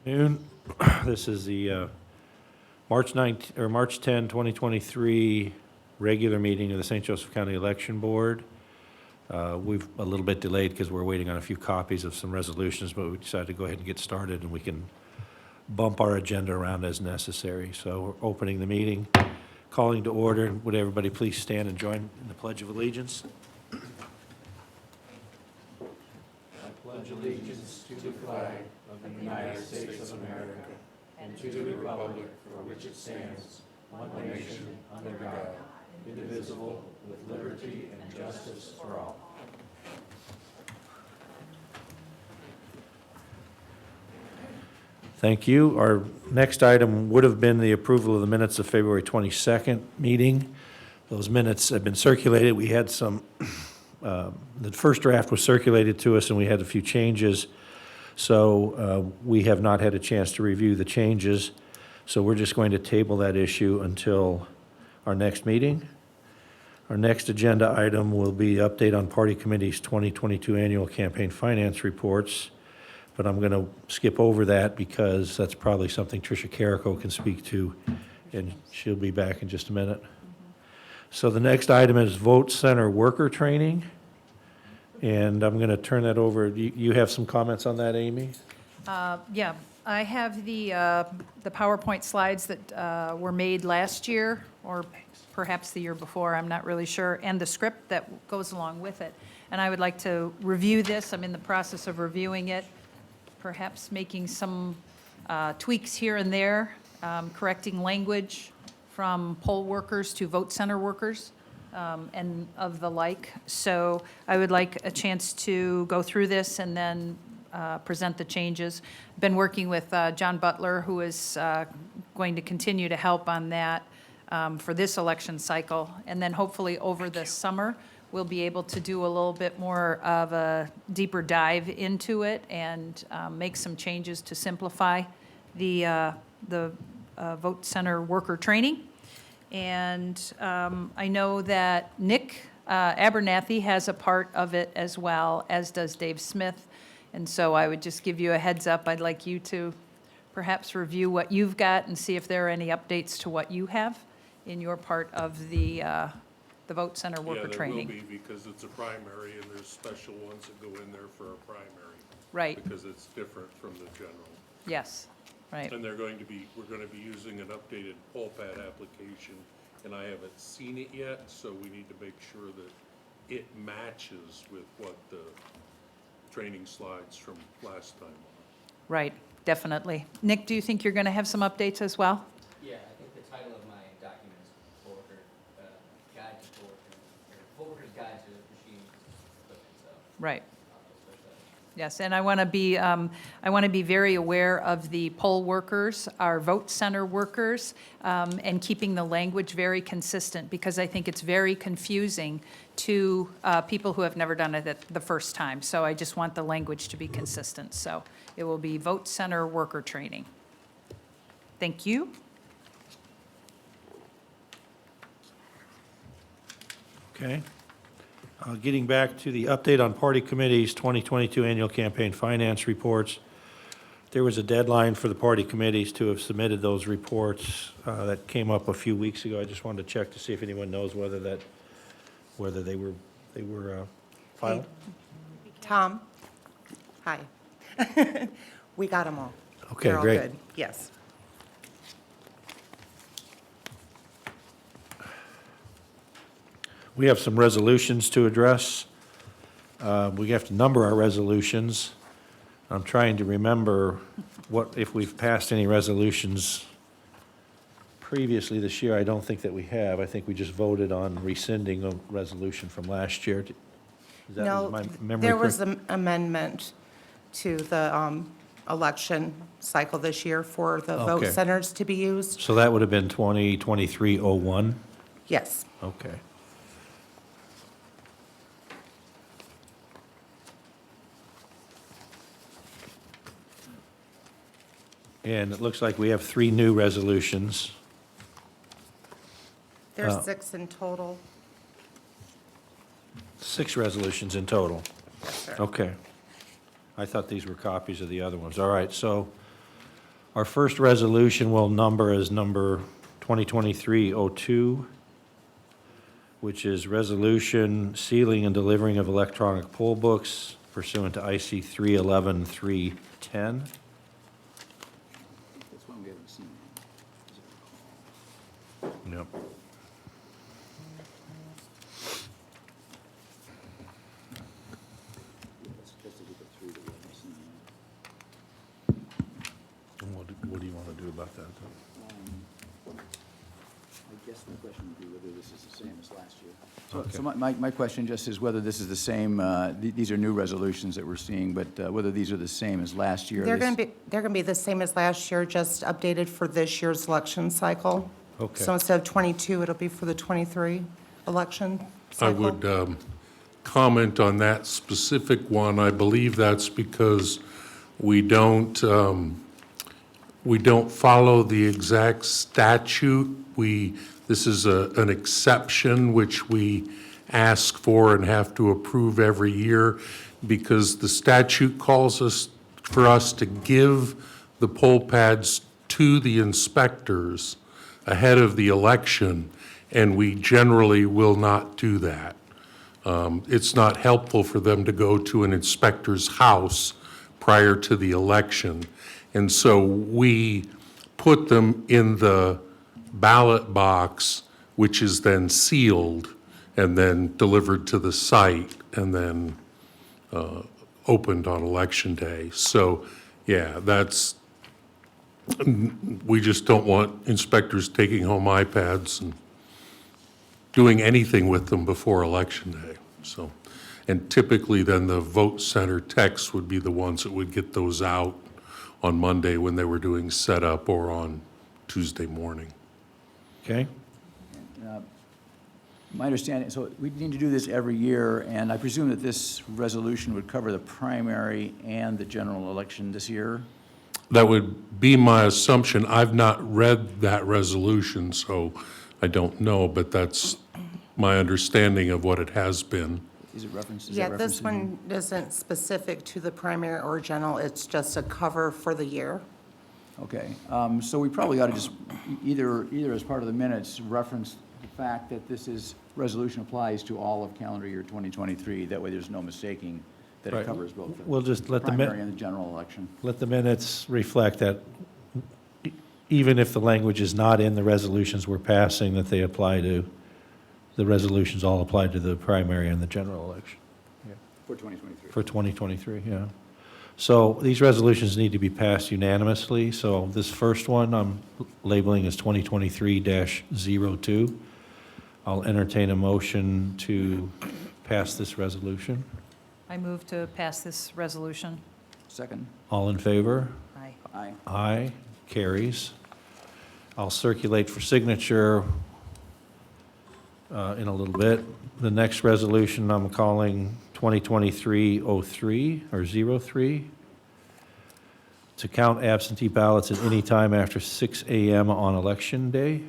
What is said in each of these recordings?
Noon. This is the March 19, or March 10, 2023 regular meeting of the St. Joseph County Election Board. We've a little bit delayed because we're waiting on a few copies of some resolutions, but we decided to go ahead and get started, and we can bump our agenda around as necessary. So we're opening the meeting, calling to order. Would everybody please stand and join in the Pledge of Allegiance? Thank you. Our next item would have been the approval of the minutes of February 22nd meeting. Those minutes have been circulated. We had some, the first draft was circulated to us, and we had a few changes. So we have not had a chance to review the changes. So we're just going to table that issue until our next meeting. Our next agenda item will be update on party committee's 2022 annual campaign finance reports. But I'm going to skip over that because that's probably something Tricia Carrico can speak to, and she'll be back in just a minute. So the next item is vote center worker training. And I'm going to turn that over. You have some comments on that, Amy? Yeah, I have the PowerPoint slides that were made last year, or perhaps the year before, I'm not really sure, and the script that goes along with it. And I would like to review this. I'm in the process of reviewing it, perhaps making some tweaks here and there, correcting language from poll workers to vote center workers, and of the like. So I would like a chance to go through this and then present the changes. Been working with John Butler, who is going to continue to help on that for this election cycle. And then hopefully over the summer, we'll be able to do a little bit more of a deeper dive into it and make some changes to simplify the vote center worker training. And I know that Nick Abernathy has a part of it as well, as does Dave Smith. And so I would just give you a heads up. I'd like you to perhaps review what you've got and see if there are any updates to what you have in your part of the vote center worker training. Yeah, there will be, because it's a primary, and there's special ones that go in there for a primary. Right. Because it's different from the general. Yes, right. And we're going to be using an updated poll pad application, and I haven't seen it yet, so we need to make sure that it matches with what the training slides from last time are. Right, definitely. Nick, do you think you're going to have some updates as well? Yeah, I think the title of my document is Poll Worker, Guide to Poll Worker, or Poll Worker's Guide to Machine Equipment, so. Right. I'll switch that. Yes, and I want to be very aware of the poll workers, our vote center workers, and keeping the language very consistent, because I think it's very confusing to people who have never done it the first time. So I just want the language to be consistent. So it will be vote center worker training. Thank you. Okay. Getting back to the update on party committee's 2022 annual campaign finance reports, there was a deadline for the party committees to have submitted those reports that came up a few weeks ago. I just wanted to check to see if anyone knows whether they were filed. Tom? Hi. We got them all. Okay, They're all great. good. Yes. We have some resolutions to address. We have to number our resolutions. I'm trying to remember if we've passed any resolutions previously this year. I don't think that we have. I think we just voted on rescinding a resolution from last year. Is that No, my memory there was correct? an amendment to the election cycle this year for the vote Okay. centers to be used. So that would have been 2023-01? Yes. Okay. And it looks like we have 3 new resolutions. There's 6 in total. 6 resolutions in total. Yes, sir. Okay. I thought these were copies of the other ones. All right, so Our first resolution will number as number 2023-02, which is resolution sealing and delivering of electronic poll books pursuant to IC 311-310. That's one we haven't seen. Yep. That's a group of three that we haven't seen. What do you want to do about that? I guess the question would be whether this is the same as last year. Okay. So my question just is whether this is the same, these are new resolutions that we're seeing, but whether these are the same as last year. They're going to be the same as last year, just updated for this year's election cycle. Okay. So instead of 22, it'll be for the 23 election I cycle. would comment on that specific one. I believe that's because we don't follow the exact statute. This is an exception which we ask for and have to approve every year because the statute calls for us to give the poll pads to the inspectors ahead of the election, and we generally will not do that. It's not helpful for them to go to an inspector's house prior to the election. And so we put them in the ballot box, which is then sealed and then delivered to the site and then opened on election day. So, yeah, we just don't want inspectors taking home iPads and doing anything with them before election day. So, and typically then the vote center techs would be the ones that would get those out on Monday when they were doing setup or on Tuesday morning. Okay? My understanding, so we need to do this every year, and I presume that this resolution would cover the primary and the general election this year? That would be my assumption. I've not read that resolution, so I don't know, but that's my understanding of what it has been. Is it referenced? Yeah, this one isn't specific to the primary or general, it's just a cover for the year. Okay, so we probably ought to just either as part of the minutes, reference the fact that resolution applies to all of calendar year 2023. That way there's no mistaking that it Right. covers both We'll the just let the primary and the general election. Let the minutes reflect that even if the language is not in the resolutions we're passing, that they apply to, the resolutions all apply to the primary and the general election For 2023. for 2023, yeah. So these resolutions need to be passed unanimously. So this first one I'm labeling as 2023-02. I'll entertain a motion to pass this resolution. I move to pass this resolution. Second? All in favor? Aye. Aye. Aye, carries. I'll circulate for signature in a little bit. The next resolution I'm calling 2023-03 or 03, to count absentee ballots at any time after 6 a.m. on Election Day.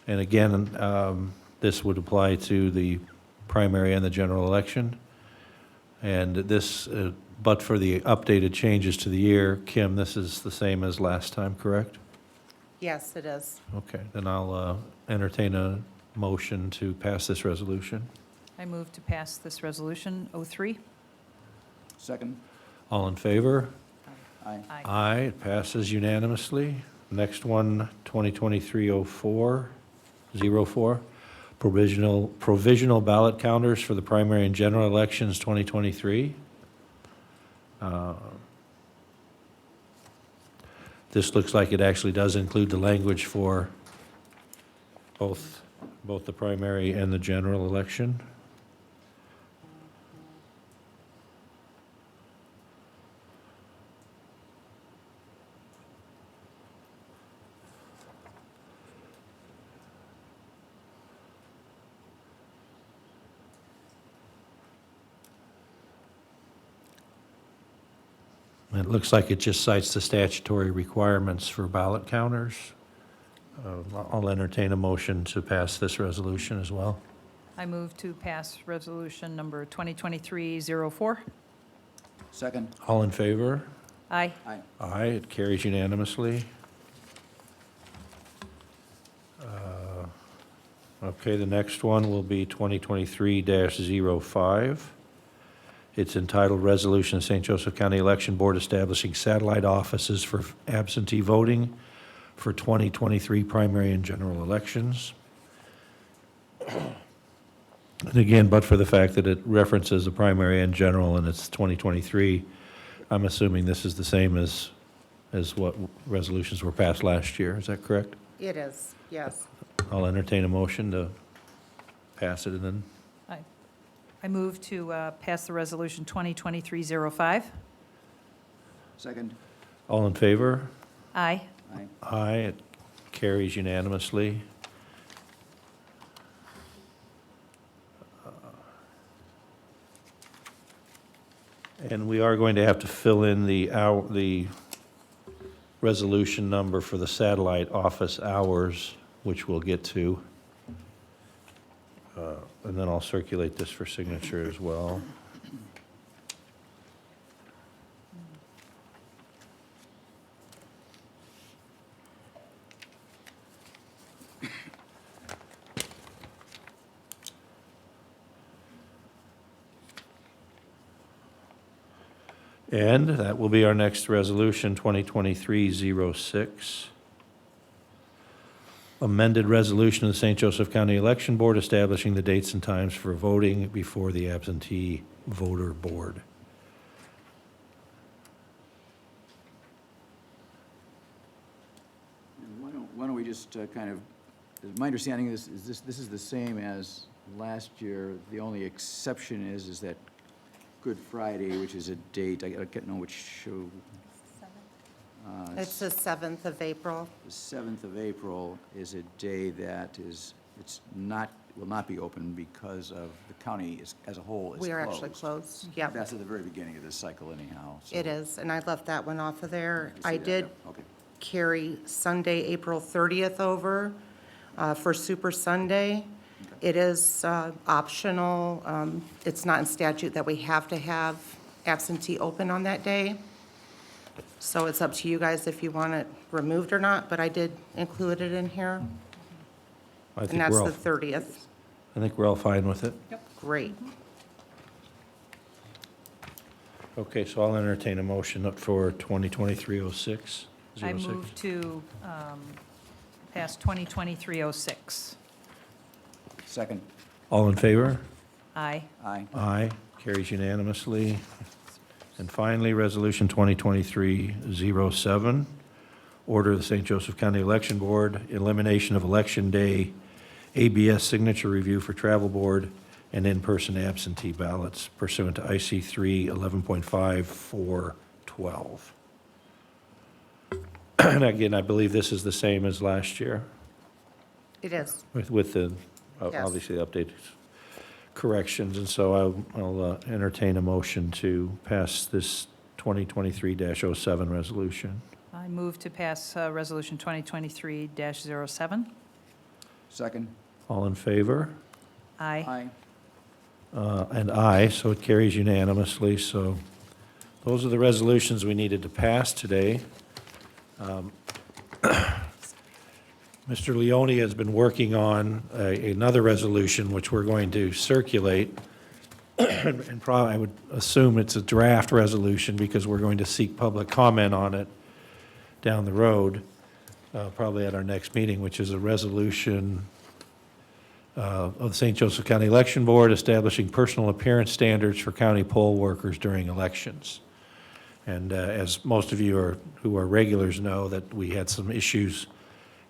And again, this would apply to the primary and the general election. And this, but for the updated changes to the year, Kim, this is the same as last time, correct? Yes, it is. Okay, then I'll entertain a motion to pass this resolution. I move to pass this resolution, 03. Second? All in favor? Aye. Aye. Aye, it passes unanimously. Next one, 2023-04, provisional ballot counters for the primary and general elections 2023. This looks like it actually does include the language for both the primary and the general election. It looks like it just cites the statutory requirements for ballot counters. I'll entertain a motion to pass this resolution as well. I move to pass resolution number 2023-04. Second? All in favor? Aye. Aye. Aye, it carries unanimously. Okay, the next one will be 2023-05. It's entitled Resolution of St. Joseph County Election Board Establishing Satellite Offices for Absentee Voting for 2023 Primary and General Elections. And again, but for the fact that it references a primary and general and it's 2023, I'm assuming this is the same as what resolutions were passed last year. Is that correct? It is, yes. I'll entertain a motion to pass it and then, I move to pass the resolution 2023-05. Second? all in favor? Aye. Aye. Aye, it carries unanimously. And we are going to have to fill in the resolution number for the satellite office hours, which we'll get to. And then I'll circulate this for signature as well. And that will be our next resolution, 2023-06. Amended resolution of the St. Joseph County Election Board establishing the dates and times for voting before the absentee voter board. Why don't we just kind of, my understanding is this is the same as last year. The only exception is that Good Friday, which is a date, I don't know which show. It's the 7th of April. The 7th of April is a day that will not be open because of the county as a whole is closed. We are actually closed, yep. That's at the very beginning of this cycle anyhow. so- It is, and I left that one off of there. see I that, did yeah, okay. carry Sunday, April 30th over for Super Sunday. It is optional. It's not in statute that we have to have absentee open on that day. So it's up to you guys if you want it removed or not, but I did include it in here. I And think that's we're all, the 30th. I think we're all fine with it. Great. Okay, so I'll entertain a motion up for 2023-06. I move to pass 2023-06. Second? All in favor? Aye. Aye. Aye, carries unanimously. And finally, Resolution 2023-07, order of the St. Joseph County Election Board, elimination of Election Day ABS signature review for travel board and in-person absentee ballots pursuant to IC 3 11.5412. And again, I believe this is the same as last year It is. with the, Yes. obviously, updated corrections. And so I'll entertain a motion to pass this 2023-07 resolution. I move to pass resolution 2023-07. Second? All in favor? Aye. And aye, so it carries unanimously. So those are the resolutions we needed to pass today. Mr. Leone has been working on another resolution, which we're going to circulate. And probably, I would assume it's a draft resolution because we're going to seek public comment on it down the road, probably at our next meeting, which is a resolution of the St. Joseph County Election Board establishing personal appearance standards for county poll workers during elections. And as most of you who are regulars know, that we had some issues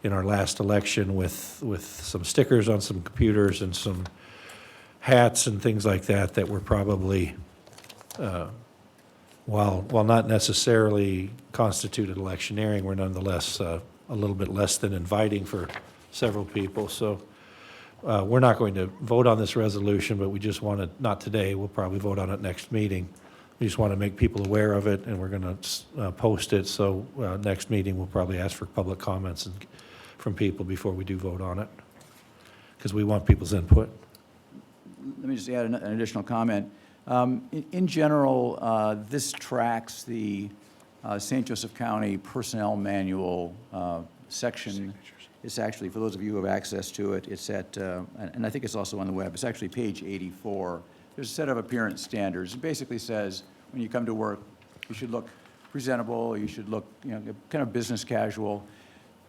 in our last election with some stickers on some computers and some hats and things like that that were probably, while not necessarily constituted electioneering, were nonetheless a little bit less than inviting for several people. So we're not going to vote on this resolution, but we just want to, not today, we'll probably vote on it next meeting. We just want to make people aware of it, and we're going to post it. So next meeting, we'll probably ask for public comments from people before we do vote on it, because we want people's input. Let me just add an additional comment. In general, this tracks the St. Joseph County Personnel Manual section. It's actually, for those of you who have access to it, it's at, and I think it's also on the web, it's actually page 84. There's a set of appearance standards. It basically says, when you come to work, you should look presentable, you should look, kind of business casual.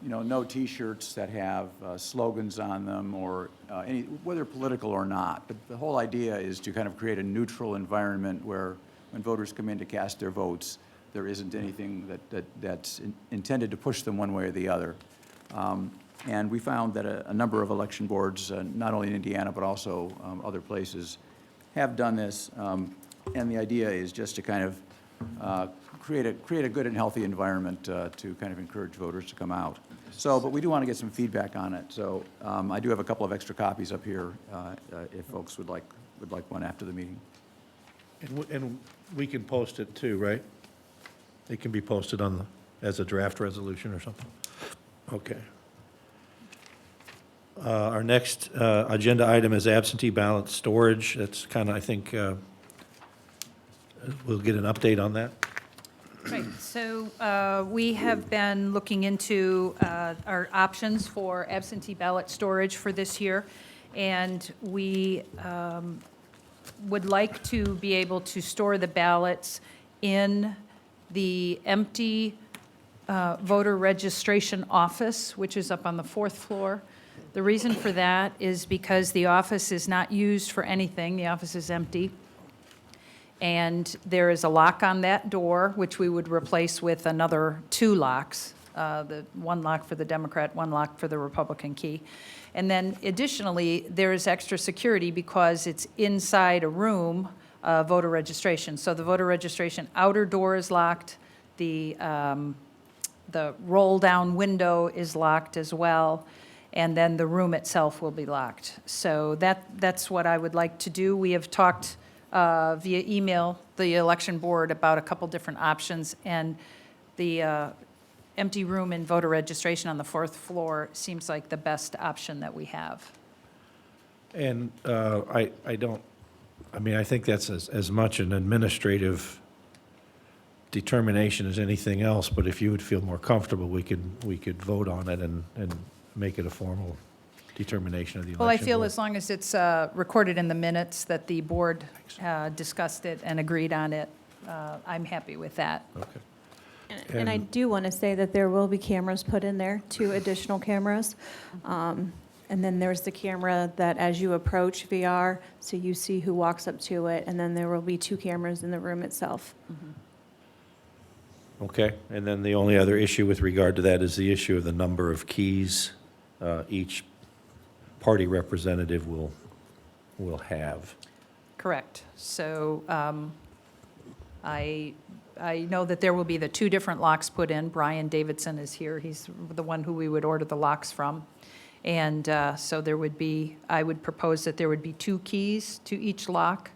No T-shirts that have slogans on them or whether political or not. But the whole idea is to kind of create a neutral environment where when voters come in to cast their votes, there isn't anything that's intended to push them one way or the other. And we found that a number of election boards, not only in Indiana but also other places, have done this. And the idea is just to kind of create a good and healthy environment to kind of encourage voters to come out. So, but we do want to get some feedback on it. So I do have a couple of extra copies up here if folks would like one after the meeting. And we can post it too, right? It can be posted as a draft resolution or something? Okay. Our next agenda item is absentee ballot storage. That's kind of, I think, we'll get an update on that. Right, so we have been looking into our options for absentee ballot storage for this year, and we would like to be able to store the ballots in the empty voter registration office, which is up on the 4th floor. The reason for that is because the office is not used for anything. The office is empty. And there is a lock on that door, which we would replace with another 2 locks, the one lock for the Democrat, one lock for the Republican key. And then additionally, there is extra security because it's inside a room, voter registration. So the voter registration outer door is locked, the roll-down window is locked as well, and then the room itself will be locked. So that's what I would like to do. We have talked via email, the election board, about a couple different options, and the empty room in voter registration on the 4th floor seems like the best option that we have. And I think that's as much an administrative determination as anything else, but if you would feel more comfortable, we could vote on it and make it a formal determination of the election Well, I feel board. as long as it's recorded in the minutes that the board discussed it and agreed on it, I'm happy with that. Okay. And I do want to say that there will be cameras put in there, 2 additional cameras. And then there's the camera that as you approach VR, so you see who walks up to it, and then there will be 2 cameras in the room itself. Okay, and then the only other issue with regard to that is the issue of the number of keys each party representative will have. Correct. So I know that there will be the 2 different locks put in. Brian Davidson is here. He's the one who we would order the locks from. And so there would be, I would propose that there would be 2 keys to each lock,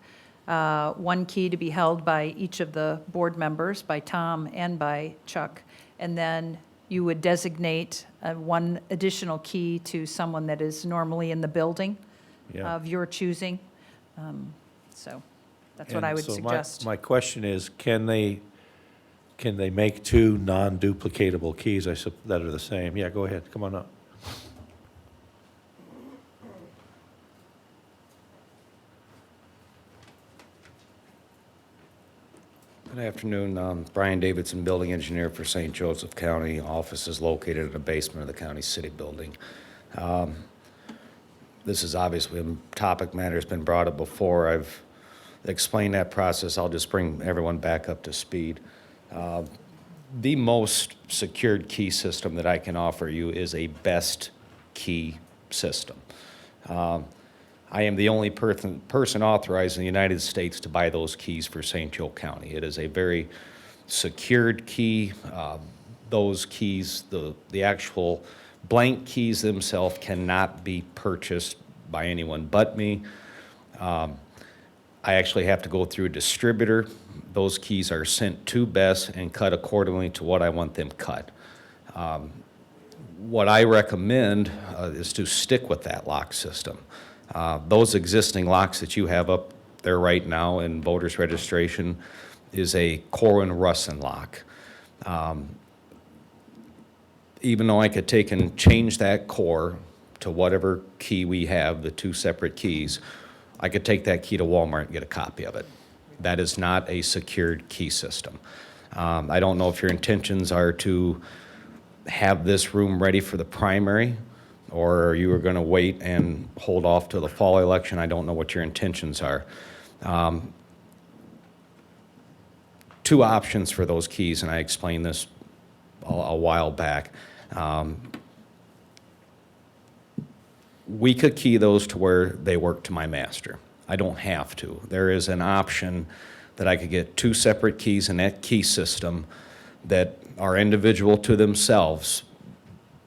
1 key to be held by each of the board members, by Tom and by Chuck, and then you would designate 1 additional key to someone that is normally in the building Yeah. of your choosing. So that's what I would And so suggest. my question is, can they make 2 non-duplicatable keys that are the same? Yeah, go ahead, come on up. Good afternoon. Brian Davidson, building engineer for St. Joseph County. Office is located in the basement of the county city building. This is obviously a topic matter that's been brought up before. I've explained that process. I'll just bring everyone back up to speed. The most secured key system that I can offer you is a best key system. I am the only person authorized in the United States to buy those keys for St. Joe County. It is a very secured key. Those keys, the actual blank keys themselves cannot be purchased by anyone but me. I actually have to go through a distributor. Those keys are sent to Best and cut accordingly to what I want them cut. What I recommend is to stick with that lock system. Those existing locks that you have up there right now in voters registration is a Corwin Russin lock. Even though I could take and change that core to whatever key we have, the two separate keys, I could take that key to Walmart and get a copy of it. That is not a secured key system. I don't know if your intentions are to have this room ready for the primary, or you are going to wait and hold off till the fall election. I don't know what your intentions are. Two options for those keys, and I explained this a while back. We could key those to where they work to my master. I don't have to. There is an option that I could get two separate keys in that key system that are individual to themselves,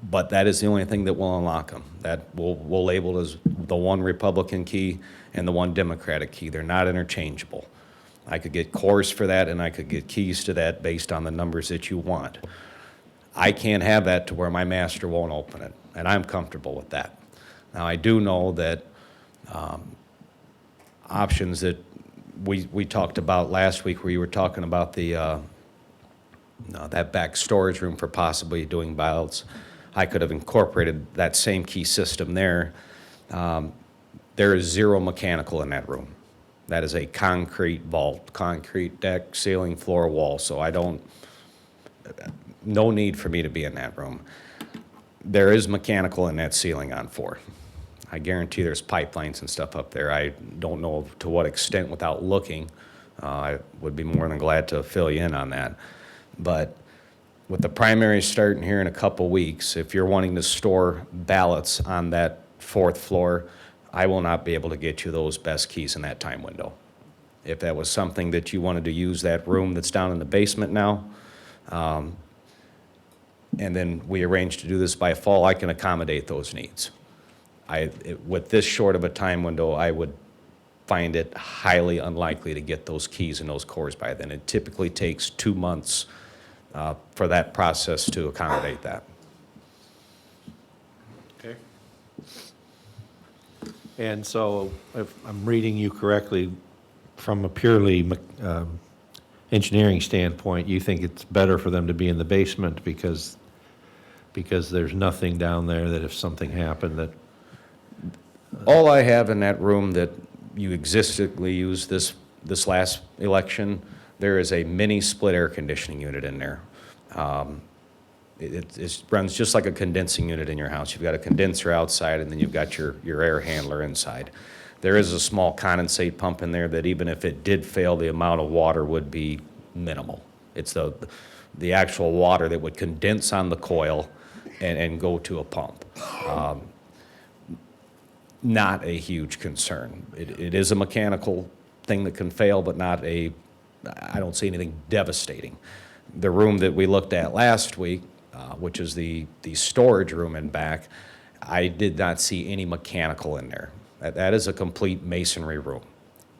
but that is the only thing that will unlock them. That we'll label as the one Republican key and the one Democratic key. They're not interchangeable. I could get cores for that, and I could get keys to that based on the numbers that you want. I can't have that to where my master won't open it, and I'm comfortable with that. Now, I do know that options that we talked about last week, where you were talking about the that back storage room for possibly doing ballots, I could have incorporated that same key system there. There is zero mechanical in that room. That is a concrete vault, concrete deck, ceiling, floor, wall, so no need for me to be in that room. There is mechanical in that ceiling on 4. I guarantee there's pipelines and stuff up there. I don't know to what extent without looking. I would be more than glad to fill you in on that. But with the primary starting here in a couple weeks, if you're wanting to store ballots on that 4th floor, I will not be able to get you those best keys in that time window. If that was something that you wanted to use that room that's down in the basement now, and then we arrange to do this by fall, I can accommodate those needs. With this short of a time window, I would find it highly unlikely to get those keys and those cores by then. It typically takes 2 months for that process to accommodate that. Okay. And so, if I'm reading you correctly, from a purely engineering standpoint, you think it's better for them to be in the basement because there's nothing down there that if something happened that... All I have in that room that you existently used this last election, there is a mini split air conditioning unit in there. It runs just like a condensing unit in your house. You've got a condenser outside, and then you've got your air handler inside. There is a small condensate pump in there that even if it did fail, the amount of water would be minimal. It's the actual water that would condense on the coil and go to a pump. Not a huge concern. It is a mechanical thing that can fail, but I don't see anything devastating. The room that we looked at last week, which is the storage room in back, I did not see any mechanical in there. That is a complete masonry room.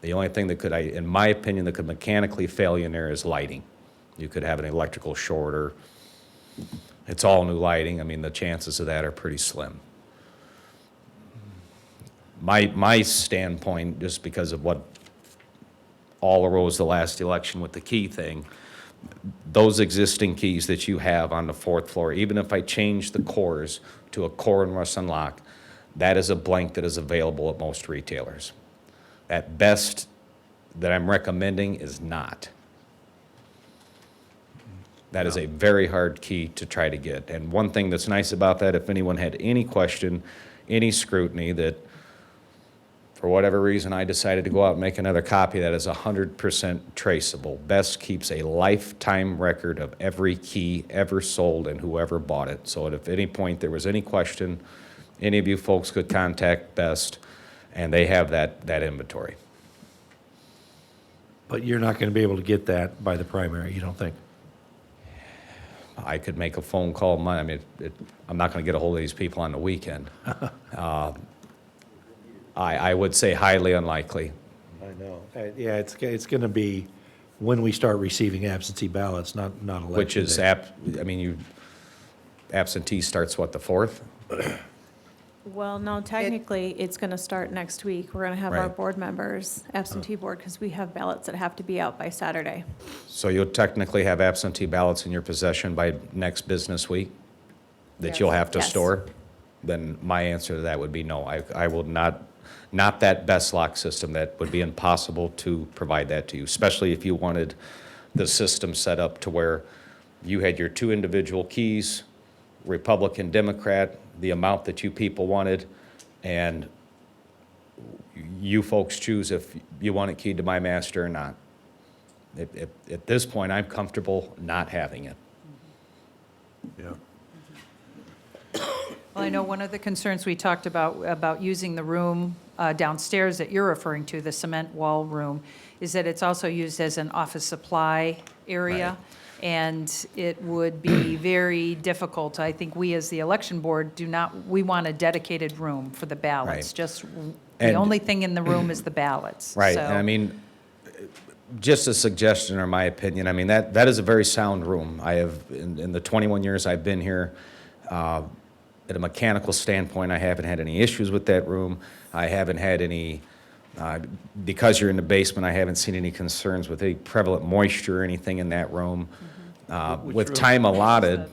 The only thing that could, in my opinion, that could mechanically fail you in there is lighting. You could have an electrical short, or it's all new lighting. I mean, the chances of that are pretty slim. My standpoint, just because of what all arose the last election with the key thing, those existing keys that you have on the 4th floor, even if I change the cores to a core and rust unlock, that is a blank that is available at most retailers. At best, that I'm recommending is not. That is a very hard key to try to get. And one thing that's nice about that, if anyone had any question, any scrutiny, that for whatever reason I decided to go out and make another copy, that is 100% traceable. Best keeps a lifetime record of every key ever sold and whoever bought it. So if at any point there was any question, any of you folks could contact Best, and they have that inventory. But you're not going to be able to get that by the primary, you don't think? I could make a phone call. I'm not going to get a hold of these people on the weekend. I would say highly unlikely. I know. Yeah, it's going to be when we start receiving absentee ballots, not election Which is, day. absentee starts what, the 4th? Well, no, technically, it's going to start next week. We're going to have our Right. board members, absentee board, because we have ballots that have to be out by Saturday. So you'll technically have absentee ballots in your possession by next business week that you'll have to Yes. store? Then my answer to that would be no. I will not that best lock system. That would be impossible to provide that to you, especially if you wanted the system set up to where you had your two individual keys, Republican, Democrat, the amount that you people wanted, and you folks choose if you want it keyed to my master or not. At this point, I'm comfortable not having it. Yeah. Well, I know one of the concerns we talked about using the room downstairs that you're referring to, the cement wall room, is that it's also used as an office supply area. Right. And it would be very difficult. I think we, as the election board, we want a dedicated room for the ballots. Right. Just, the And- only thing in the room is the ballots. Right, So- and I mean, just a suggestion or my opinion, I mean, that is a very sound room. I have, in the 21 years I've been here, at a mechanical standpoint, I haven't had any issues with that room. I haven't had any, because you're in the basement, I haven't seen any concerns with any prevalent moisture or anything in that room. Which With room? time allotted,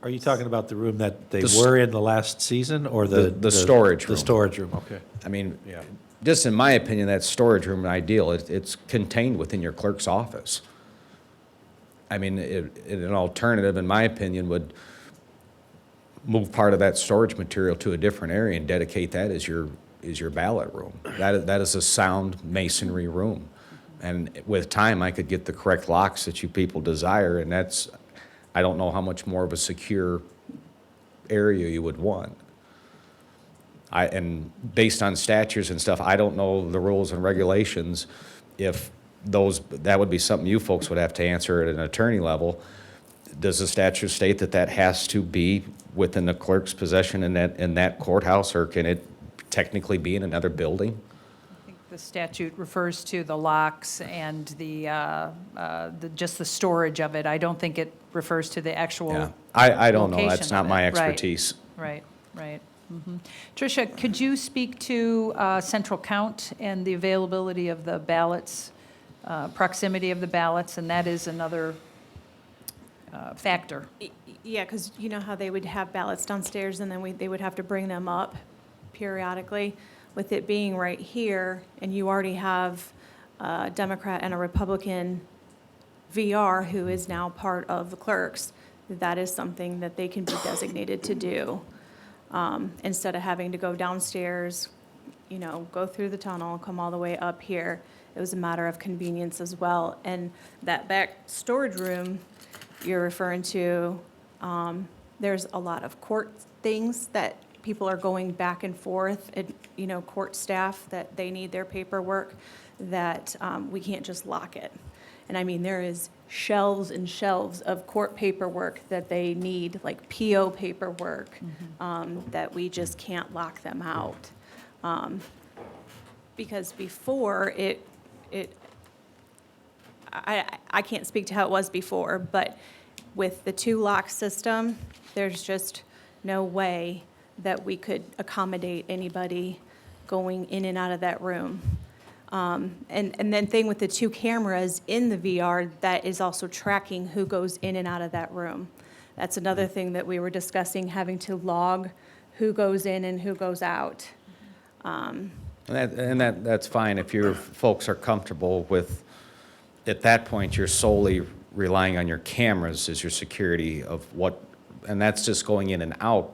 Are you talking about the room that they The s- were in the last season, or The storage The room. storage room, okay. I mean, Yeah. just in my opinion, that storage room is ideal. It's contained within your clerk's office. I mean, an alternative, in my opinion, would move part of that storage material to a different area and dedicate that as your ballot room. That is a sound masonry room. And with time, I could get the correct locks that you people desire, and I don't know how much more of a secure area you would want. And based on statutes and stuff, I don't know the rules and regulations. If that would be something you folks would have to answer at an attorney level. Does the statute state that has to be within the clerk's possession in that courthouse, or can it technically be in another building? I think the statute refers to the locks and just the storage of it. I don't think it refers to the actual. Yeah, I don't know. location That's not of my it. Right. expertise. Right, right. Mhm. Tricia, could you speak to central count and the availability of the ballots, proximity of the ballots, and that is another factor? Yeah, because you know how they would have ballots downstairs, and then they would have to bring them up periodically. With it being right here, and you already have a Democrat and a Republican VR who is now part of the clerks, that is something that they can be designated to do. Instead of having to go downstairs, go through the tunnel, come all the way up here. It was a matter of convenience as well. And that back storage room you're referring to, there's a lot of court things that people are going back and forth, and, court staff, that they need their paperwork, that we can't just lock it. And I mean, there is shelves and shelves of court paperwork that they need, like PO paperwork, that we just can't lock them out. Because before, I can't speak to how it was before, but with the two-lock system, there's just no way that we could accommodate anybody going in and out of that room. And then thing with the two cameras in the VR, that is also tracking who goes in and out of that room. That's another thing that we were discussing, having to log who goes in and who goes out. And that's fine if your folks are comfortable with, at that point, you're solely relying on your cameras as your security of and that's just going in and out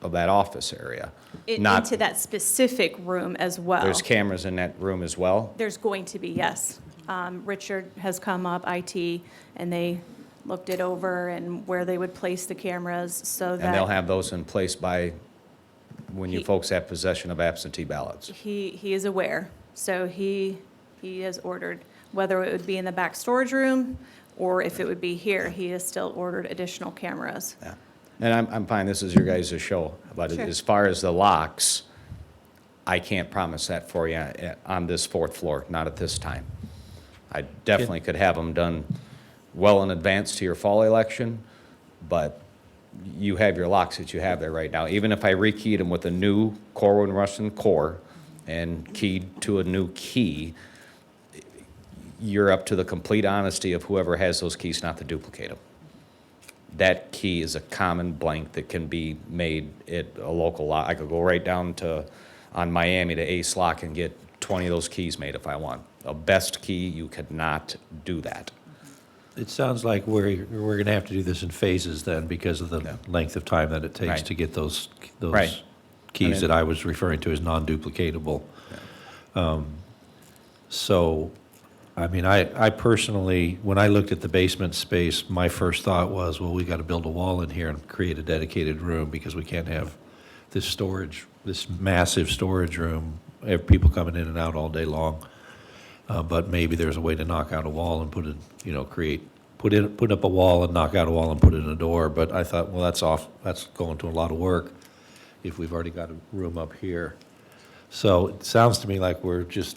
of that office area. Not- Into that specific room as well. There's cameras in that room as well? There's going to be, yes. Richard has come up, IT, and they looked it over and where they would place the cameras so that. And they'll have those in place by when you He- folks have possession of absentee ballots? He is aware, so he has ordered, whether it would be in the back storage room or if it would be here, he has still ordered additional cameras. Yeah. And I'm fine, this is your guys' show. But Sure. as far as the locks, I can't promise that for you on this fourth floor, not at this time. I definitely could have them done well in advance to your fall election, but you have your locks that you have there right now. Even if I rekeyed them with a new Corwin Russian core and keyed to a new key, you're up to the complete honesty of whoever has those keys not to duplicate them. That key is a common blank that can be made at a local lock. I could go right down to, on Miami to Ace Lock and get 20 of those keys made if I want. A best key, you could not do that. It sounds like we're going to have to do this in phases then because of the Yeah. length of time that it takes Right. to get those Right. keys I mean- that I was referring to as non-duplicatable. So, I mean, I personally, when I looked at the basement space, my first thought was, well, we got to build a wall in here and create a dedicated room because we can't have this storage, this massive storage room, have people coming in and out all day long. But maybe there's a way to knock out a wall and put it, you know, put up a wall and knock out a wall and put in a door. But I thought, well, that's going to a lot of work if we've already got a room up here. So it sounds to me like we're just,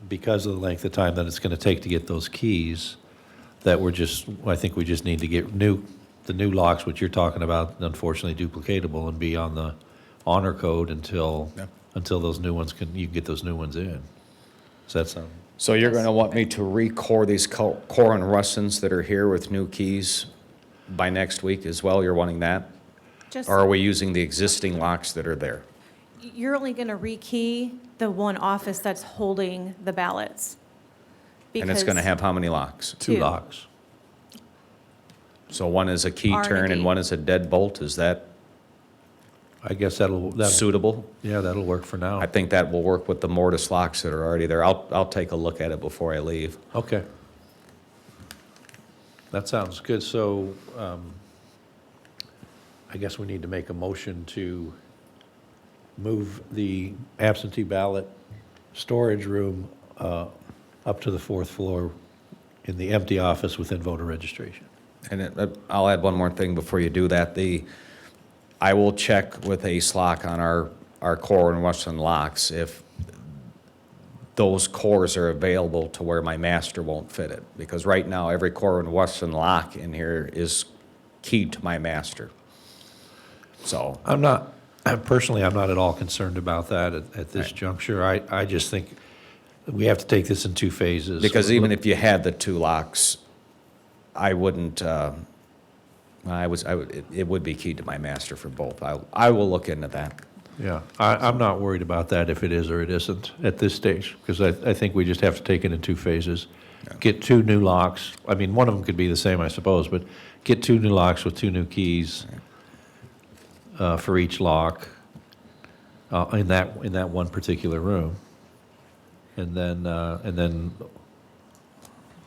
because of the length of time that it's going to take to get those keys, that I think we just need to get the new locks, which you're talking about, unfortunately duplicatable, and be on the honor code until those new ones you can get those new ones in. Does that sound? So you're going to want me to recore these Corwin Russins that are here with new keys by next week as well? You're wanting that? Just, Or are we using the existing locks that are there? you're only going to rekey the one office that's holding the ballots. And it's going to because- have how many locks? Two Two. locks. So one is a key R and a turn and D. one is a deadbolt. Is that I guess that'll suitable? yeah, that'll work for now. I think that will work with the mortise locks that are already there. I'll take a look at it before I leave. Okay. That sounds good. So, I guess we need to make a motion to move the absentee ballot storage room up to the fourth floor in the empty office within voter registration. And I'll add one more thing before you do that. I will check with Ace Lock on our Corwin Russian locks if those cores are available to where my master won't fit it. Because right now, every Corwin Russian lock in here is keyed to my master. So, Personally, I'm not at all concerned about that at this Right. juncture. I just think we have to take this in two phases. because even if you had the two locks, I wouldn't, it would be keyed to my master for both. I will look into that. Yeah, I'm not worried about that if it is or it isn't at this stage, because I think we just have to take it in two phases. Get two new locks. I mean, one of them could be the same, I suppose, but get two new locks with two new keys for each lock in that one particular room. And then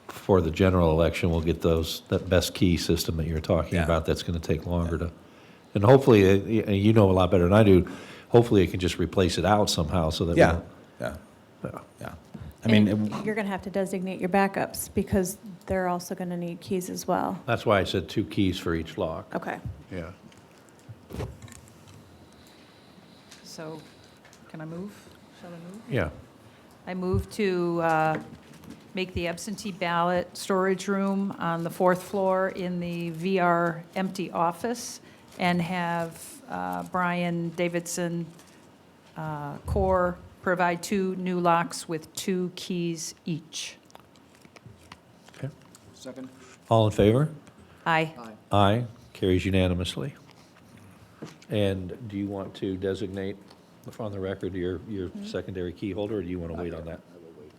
for the general election, we'll get that best key system that you're talking Yeah. about. That's going to take longer to, and hopefully, you know a lot better than I do, hopefully it can just replace it out somehow so that we Yeah, don't. yeah, Yeah. yeah. I mean, And you're going to have to designate your backups because they're also going to need keys as well. That's why I said two keys for each lock. Okay. Yeah. So, can I move? Shall I move? Yeah. I move to make the absentee ballot storage room on the fourth floor in the VR empty office and have Brian Davidson Core provide two new locks with two keys each. Okay. Second? All in favor? Aye. Aye. Carries unanimously. And do you want to designate on the record your secondary key holder, or do you want to wait on that? I will wait.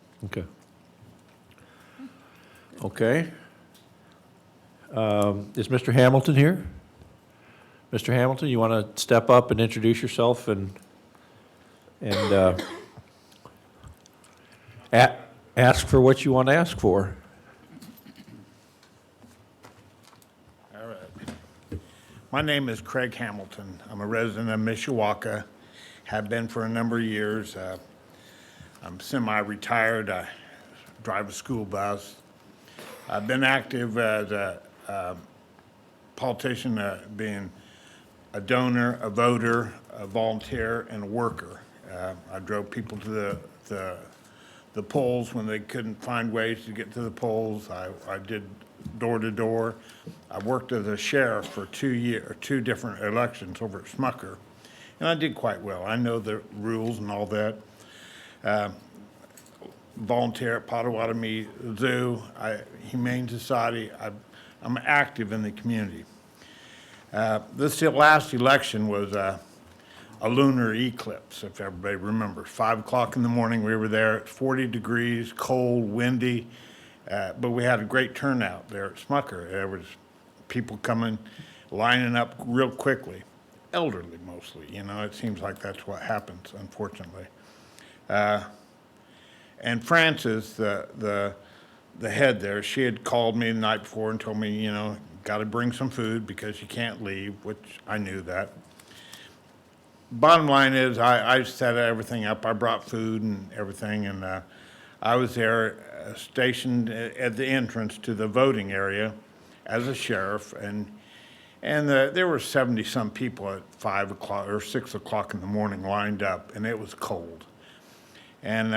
Okay. Okay. Is Mr. Hamilton here? Mr. Hamilton, you want to step up and introduce yourself and ask for what you want to ask for? All right. My name is Craig Hamilton. I'm a resident of Mishawaka, have been for a number of years. I'm semi-retired. I drive a school bus. I've been active as a politician, being a donor, a voter, a volunteer, and a worker. I drove people to the polls when they couldn't find ways to get to the polls. I did door to door. I worked as a sheriff for 2 different elections over at Smucker, and I did quite well. I know the rules and all that. Volunteer at Potawatomi Zoo, Humane Society. I'm active in the community. This last election was a lunar eclipse, if everybody remembers. 5 o'clock in the morning, we were there. It's 40 degrees, cold, windy, but we had a great turnout there at Smucker. There was people coming, lining up real quickly. Elderly mostly, you know, it seems like that's what happens, unfortunately. And Frances, the head there, she had called me the night before and told me, you know, got to bring some food because you can't leave, which I knew that. Bottom line is, I set everything up. I brought food and everything, and I was there stationed at the entrance to the voting area as a sheriff, and there were 70-some people at 5 o'clock or 6 o'clock in the morning lined up, and it was cold. And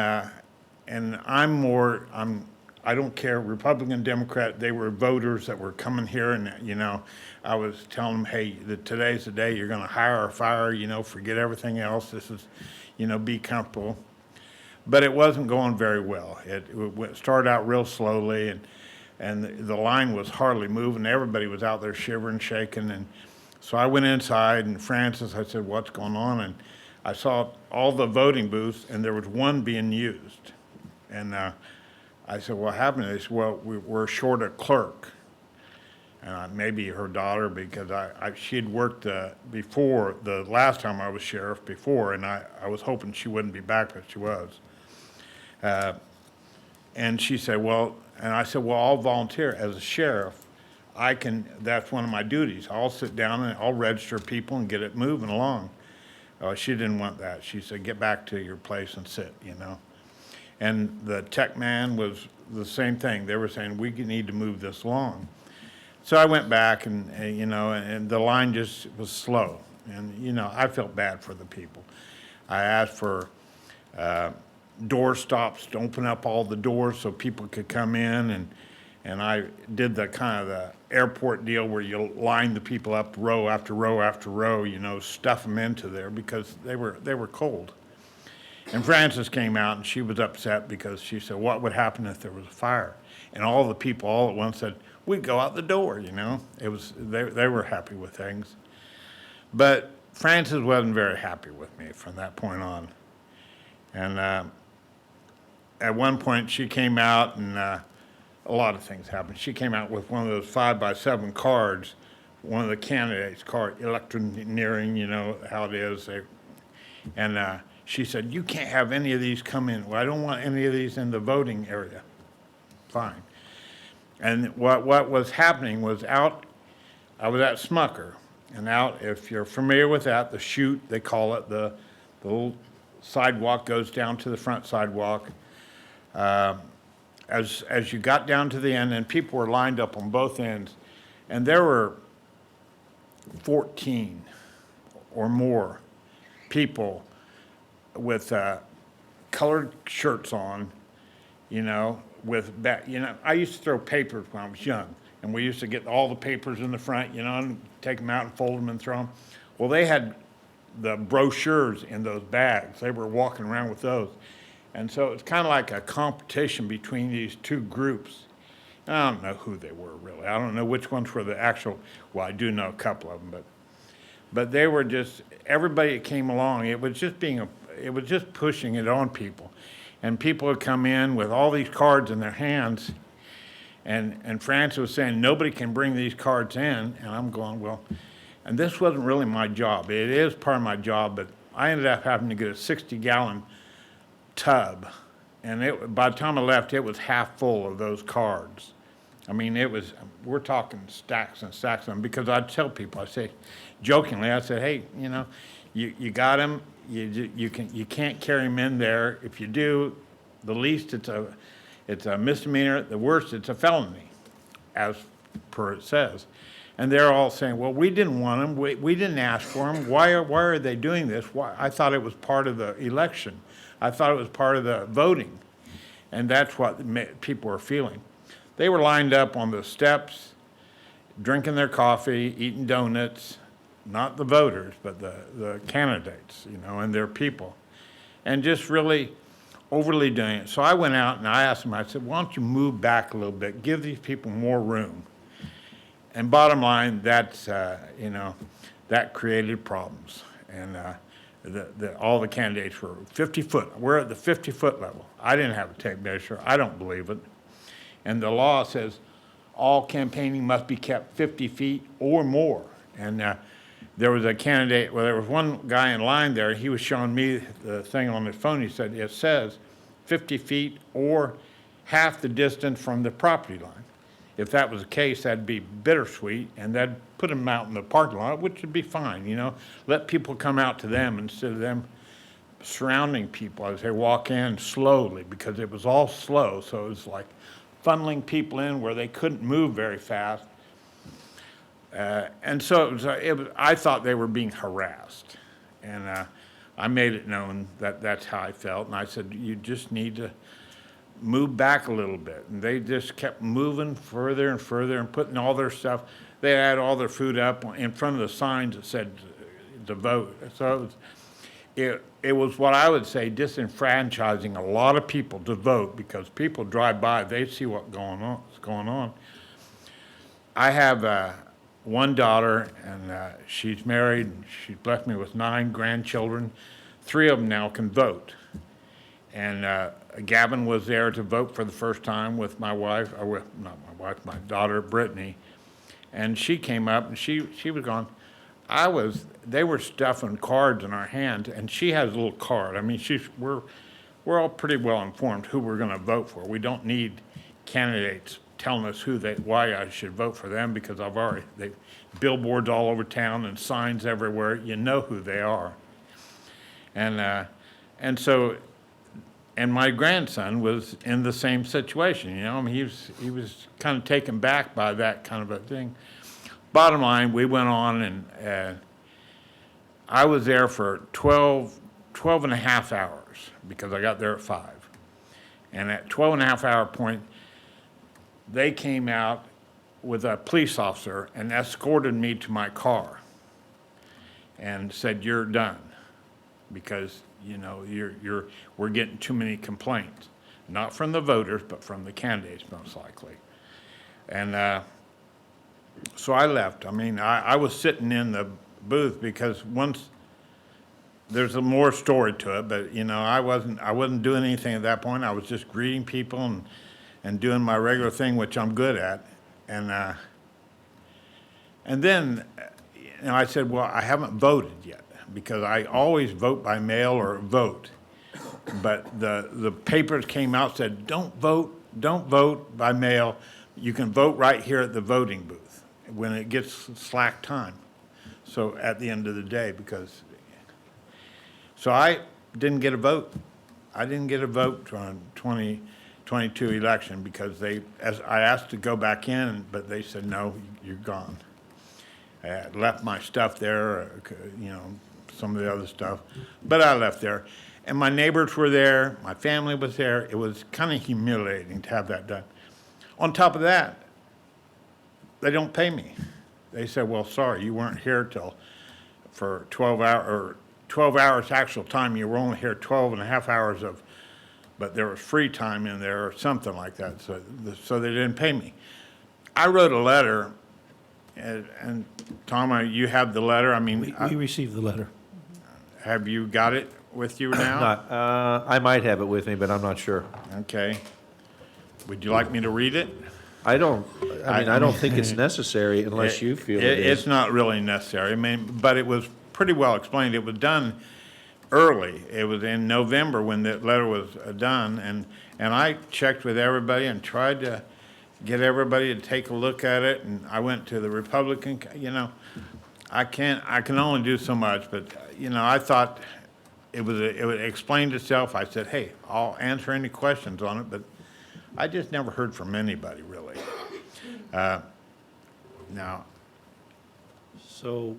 I don't care, Republican, Democrat, they were voters that were coming here, and, you know, I was telling them, hey, today's the day you're gonna hire or fire, you know, forget everything else, this is, you know, be comfortable. But it wasn't going very well. It started out real slowly, and the line was hardly moving. Everybody was out there shivering, shaking, and so I went inside, and Frances, I said, what's going on? And I saw all the voting booths, and there was one being used. And I said, what happened? They said, well, we're short a clerk. And maybe her daughter, because she had worked before, the last time I was sheriff before, and I was hoping she wouldn't be back, but she was. And she said, well, and I said, well, I'll volunteer as a sheriff. That's one of my duties. I'll sit down and I'll register people and get it moving along. She didn't want that. She said, get back to your place and sit, you know. And the tech man was the same thing. They were saying, we need to move this along. So I went back and you know, and the line just was slow. And, you know, I felt bad for the people. I asked for door stops to open up all the doors so people could come in, and I did the kind of the airport deal where you line the people up row after row after row, you know, stuff them into there because they were cold. And Frances came out and she was upset because she said, what would happen if there was a fire? And all the people all at once said, we'd go out the door, you know. They were happy with things. But Frances wasn't very happy with me from that point on. And at one point she came out and a lot of things happened. She came out with one of those 5x7 cards, one of the candidates' card, electioneering, you know how it is. And she said, you can't have any of these come in. Well, I don't want any of these in the voting area. Fine. And what was happening was I was at Smucker, and out, if you're familiar with that, the chute, they call it, the little sidewalk goes down to the front sidewalk. As you got down to the end, and people were lined up on both ends, and there were 14 or more people with colored shirts on, you know, I used to throw papers when I was young, and we used to get all the papers in the front, you know, and take them out and fold them and throw them. Well, they had the brochures in those bags. They were walking around with those. And so it's kind of like a competition between these two groups. I don't know who they were, really. I don't know which ones were the actual, well, I do know a couple of them, but they were just, everybody that came along, it was just pushing it on people. And people would come in with all these cards in their hands, and Frances was saying, nobody can bring these cards in, and I'm going, well, and this wasn't really my job. It is part of my job, but I ended up having to get a 60-gallon tub, and by the time I left, it was half full of those cards. I mean, we're talking stacks and stacks of them, because I'd tell people, I say, jokingly, I said, hey, you know, you got them, you can't carry them in there. If you do, the least it's a misdemeanor, the worst it's a felony, as per it says. And they're all saying, well, we didn't want them, we didn't ask for them, why are they doing this? Why? I thought it was part of the election. I thought it was part of the voting. And that's what people were feeling. They were lined up on the steps, drinking their coffee, eating donuts, not the voters, but the candidates, you know, and their people, and just really overly doing it. So I went out and I asked them, I said, why don't you move back a little bit, give these people more room? And bottom line, that's, you know, that created problems. And all the candidates were 50 foot. We're at the 50-foot level. I didn't have a tape measure. I don't believe it. And the law says all campaigning must be kept 50 feet or more. And there was a candidate, well, there was one guy in line there. He was showing me the thing on his phone. He said, it says 50 feet or half the distance from the property line. If that was the case, that'd be bittersweet, and that'd put them out in the parking lot, which would be fine, you know? Let people come out to them instead of them surrounding people as they walk in slowly, because it was all slow, so it was like funneling people in where they couldn't move very fast. And so I thought they were being harassed. And I made it known that that's how I felt, and I said, you just need to move back a little bit. And they just kept moving further and further and putting all their stuff. They had all their food up in front of the signs that said to vote. So it was what I would say disenfranchising a lot of people to vote, because people drive by, they see what's going on. I have one daughter, and she's married. She's blessed me with 9 grandchildren. 3 of them now can vote. And Gavin was there to vote for the first time with my wife, or with, not my wife, my daughter, Brittany. And she came up and she was going, they were stuffing cards in our hands, and she has a little card. I mean, we're all pretty well informed who we're gonna vote for. We don't need candidates telling us why I should vote for them, because they billboards all over town and signs everywhere. You know who they are. And so, and my grandson was in the same situation, you know. I mean, he was kind of taken back by that kind of a thing. Bottom line, we went on, and I was there for 12 and a half hours, because I got there at 5. And at 12 and a half hour point, they came out with a police officer and escorted me to my car and said, you're done, because you know, we're getting too many complaints, not from the voters, but from the candidates, most likely. And so I left. I mean, I was sitting in the booth, because there's a more story to it, but you know, I wasn't doing anything at that point. I was just greeting people and doing my regular thing, which I'm good at. And then, you know, I said, well, I haven't voted yet, because I always vote by mail or vote. But the papers came out, said, don't vote by mail. You can vote right here at the voting booth when it gets slack time. So at the end of the day, so I didn't get a vote. I didn't get a vote on 2022 election, because as I asked to go back in, but they said, no, you're gone. I had left my stuff there, you know, some of the other stuff, but I left there. And my neighbors were there, my family was there. It was kind of humiliating to have that done. On top of that, they don't pay me. They said, well, sorry, you weren't here for 12 hours actual time. You were only here 12 and a half hours but there was free time in there or something like that. So they didn't pay me. I wrote a letter, and Tom, you have the letter. I mean, We received the letter. have you got it with you now? Not, I might have it with me, but I'm not sure. Okay. Would you like me to read it? I don't think it's necessary unless you feel it is. It's not really necessary. I mean, but it was pretty well explained. It was done early. It was in November when the letter was done, and I checked with everybody and tried to get everybody to take a look at it, and I went to the Republican, you know, I can only do so much, but, you know, I thought it explained itself. I said, hey, I'll answer any questions on it, but I just never heard from anybody, really. Now, So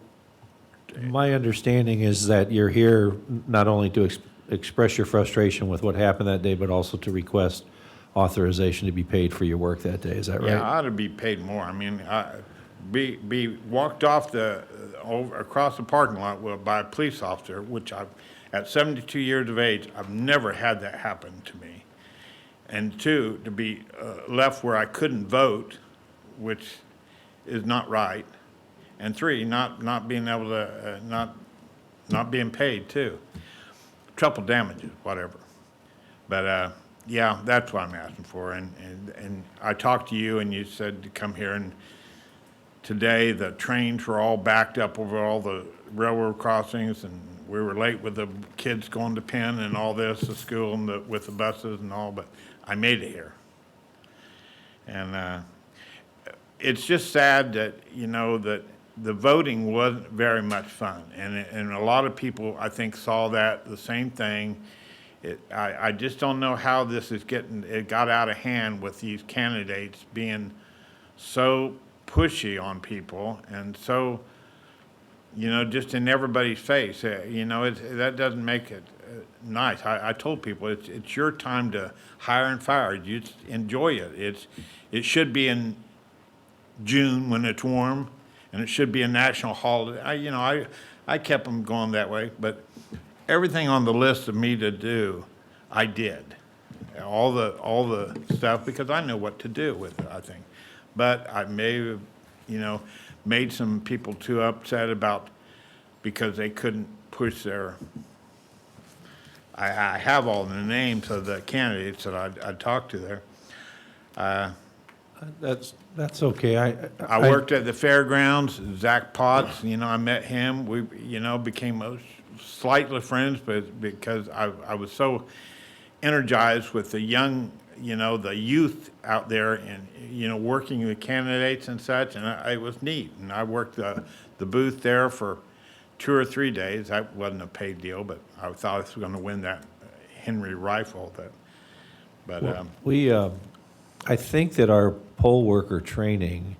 my understanding is that you're here not only to express your frustration with what happened that day, but also to request authorization to be paid for your work that day. Is that Yeah, right? I ought to be paid more. I mean, be walked off over, across the parking lot by a police officer, which at 72 years of age, I've never had that happen to me. And two, to be left where I couldn't vote, which is not right. And three, not being able to, not being paid too. Triple damages, whatever. But, yeah, that's what I'm asking for. And I talked to you and you said to come here, and today the trains were all backed up over all the railroad crossings, and we were late with the kids going to Penn and all this, the school and with the buses and all, but I made it here. And, it's just sad that, you know, that the voting wasn't very much fun. And a lot of people, I think, saw that, the same thing. I just don't know how this is it got out of hand with these candidates being so pushy on people and so, you know, just in everybody's face. You know, that doesn't make it nice. I told people it's your time to hire and fire. You just enjoy it. It should be in June when it's warm, and it should be a national holiday. I kept them going that way, but everything on the list of me to do, I did. All the stuff, because I know what to do with it, I think. But I may have, you know, made some people too upset because they couldn't push their, I have all the names of the candidates that I talked to there. That's okay. I worked at the fairgrounds, Zach Potts, you know, I met him. We, you know, became slightly friends, but because I was so energized with the young, you know, the youth out there and, you know, working with candidates and such, and it was neat. And I worked the booth there for 2 or 3 days. That wasn't a paid deal, but I thought I was going to win that Henry rifle. I think that our poll worker training,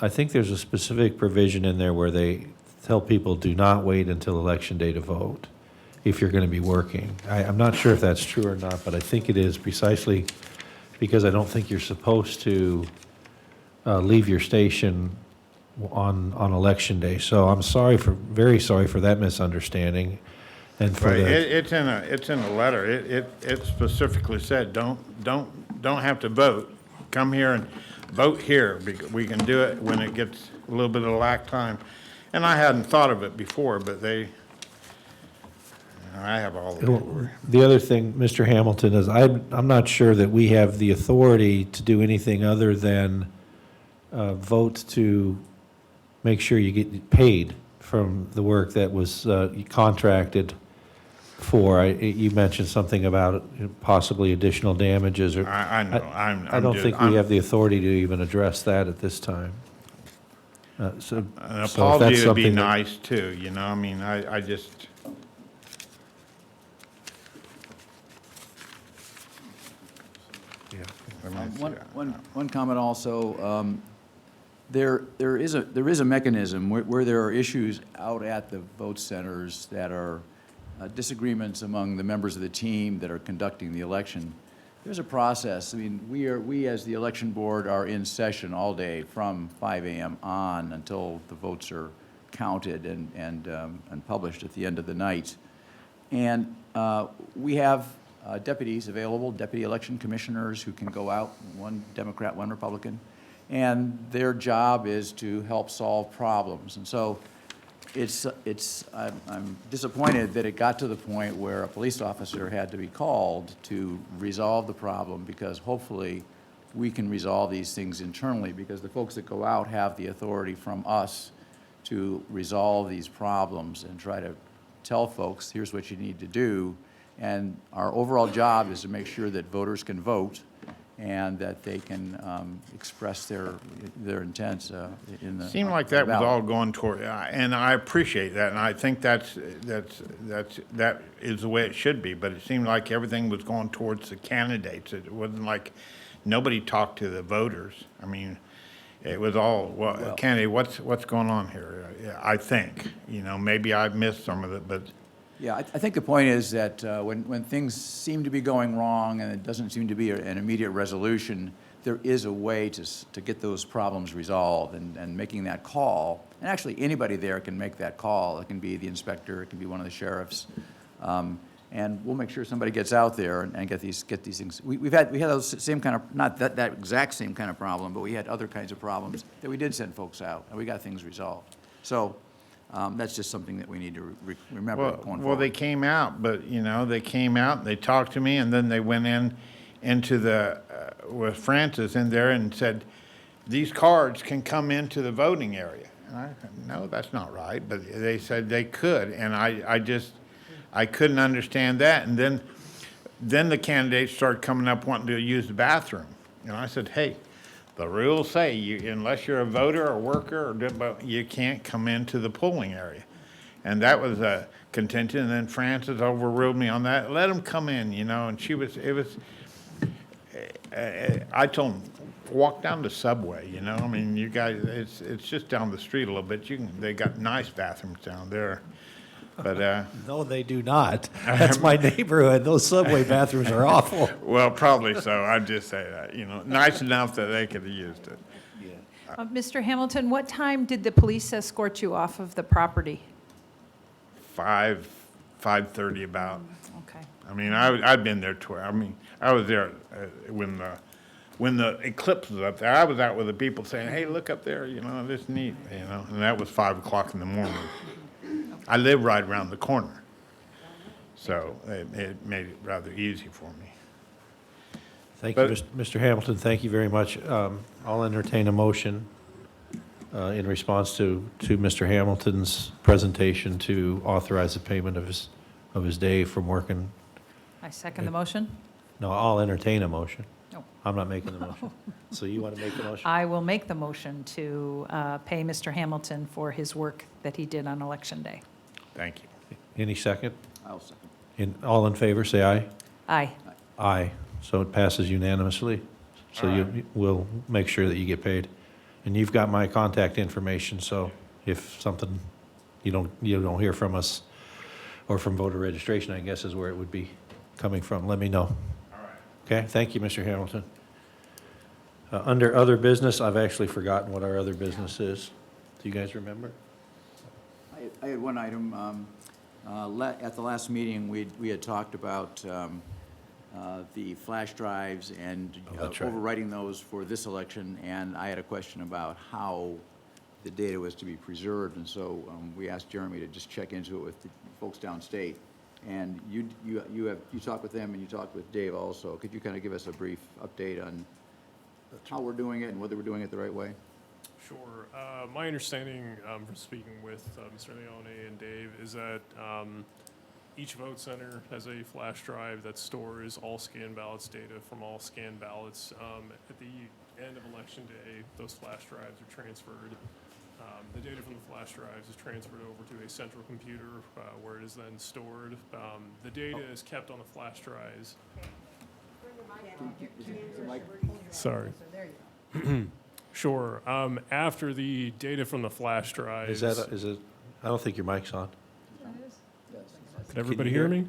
I think there's a specific provision in there where they tell people do not wait until election day to vote if you're going to be working. I'm not sure if that's true or not, but I think it is precisely because I don't think you're supposed to leave your station on election day. So I'm very sorry for that misunderstanding. And for Right, the, it's in a letter. It specifically said, don't have to vote. Come here and vote here. We can do it when it gets a little bit of lack time. And I hadn't thought of it before, but I have all the paperwork. the other thing, Mr. Hamilton, is I'm not sure that we have the authority to do anything other than vote to make sure you get paid from the work that was contracted for. You mentioned something about possibly additional damages, or I know, I don't think we have the authority to even address that at this time. An So if that's apology would be something that- nice too, you know, I mean, I just, One comment also, there is a mechanism where there are issues out at the vote centers that are disagreements among the members of the team that are conducting the election. There's a process. I mean, we as the election board are in session all day from 5 a.m. on until the votes are counted and published at the end of the night. And we have deputies available, deputy election commissioners who can go out, one Democrat, one Republican, and their job is to help solve problems. And so I'm disappointed that it got to the point where a police officer had to be called to resolve the problem, because hopefully we can resolve these things internally, because the folks that go out have the authority from us to resolve these problems and try to tell folks, here's what you need to do. And our overall job is to make sure that voters can vote and that they can express their intent in the seemed like that was ballot. all going toward, and I appreciate that, and I think that is the way it should be, but it seemed like everything was going towards the candidates. It wasn't like nobody talked to the voters. I mean, it was all, well, candidate, what's going on here? I think, you know, maybe I missed some of it, but Yeah, I think the point is that when things seem to be going wrong and it doesn't seem to be an immediate resolution, there is a way to get those problems resolved, and making that call, and actually anybody there can make that call. It can be the inspector, it can be one of the sheriffs. And we'll make sure somebody gets out there and get these things. We had those same kind of, not that exact same kind of problem, but we had other kinds of problems that we did send folks out, and we got things resolved. So that's just something that we need to remember going forward. Well, they came out, but, they came out, they talked to me, and then they went into the, with Francis in there and said, these cards can come into the voting area. And I said, no, that's not right, but they said they could, and I couldn't understand that. And then the candidates started coming up wanting to use the bathroom. And I said, hey, the rules say unless you're a voter or worker, you can't come into the polling area. And that was a contention. And then Frances overruled me on that. Let them come in, and I told them, walk down the subway, I mean, you guys, it's just down the street a little bit. They got nice bathrooms down there. But, No, they do not. That's my neighborhood. Those subway bathrooms are awful. well, probably so. I'd just say that, nice enough that they could have used it. Mr. Hamilton, what time did the police escort you off of the property? 5:30 about. Okay. I mean, I'd been there I was there when the eclipse was up there. I was out with the people saying, hey, look up there, this is neat, and that was 5 o'clock in the morning. I live right around the corner, so it made it rather easy for me. Thank you, But- Mr. Hamilton, thank you very much. I'll entertain a motion in response to Mr. Hamilton's presentation to authorize the payment of his day from working. I second the motion. No, I'll entertain a motion. No. I'm not making the motion. So you want to make the motion? I will make the motion to pay Mr. Hamilton for his work that he did on Election Day. Thank you. Any second? I'll second. All in favor, say aye. Aye. Aye. So it passes unanimously. So we'll make sure that you get paid. And you've got my contact information, so if something, you don't hear from us, or from voter registration, I guess is where it would be coming from, let me know. All right. Okay, thank you, Mr. Hamilton. Under other business, I've actually forgotten what our other business is. Do you guys remember? I had one item. At the last meeting, we had talked about the flash drives and Oh, that's right. overwriting those for this election, and I had a question about how the data was to be preserved, and so we asked Jeremy to just check into it with the folks downstate. And you talked with them, and you talked with Dave also. Could you kind of give us a brief update on how we're doing it and whether we're doing it the right way? Sure. My understanding from speaking with Mr. Leone and Dave is that each vote center has a flash drive that stores all scanned ballots data from all scanned ballots. At the end of Election Day, those flash drives are transferred. The data from the flash drives is transferred over to a central computer where it is then stored. The data is kept on the flash drives. Sorry. Sure. After the data from the flash drives. Is it, I don't think your mic's on. Can everybody hear me?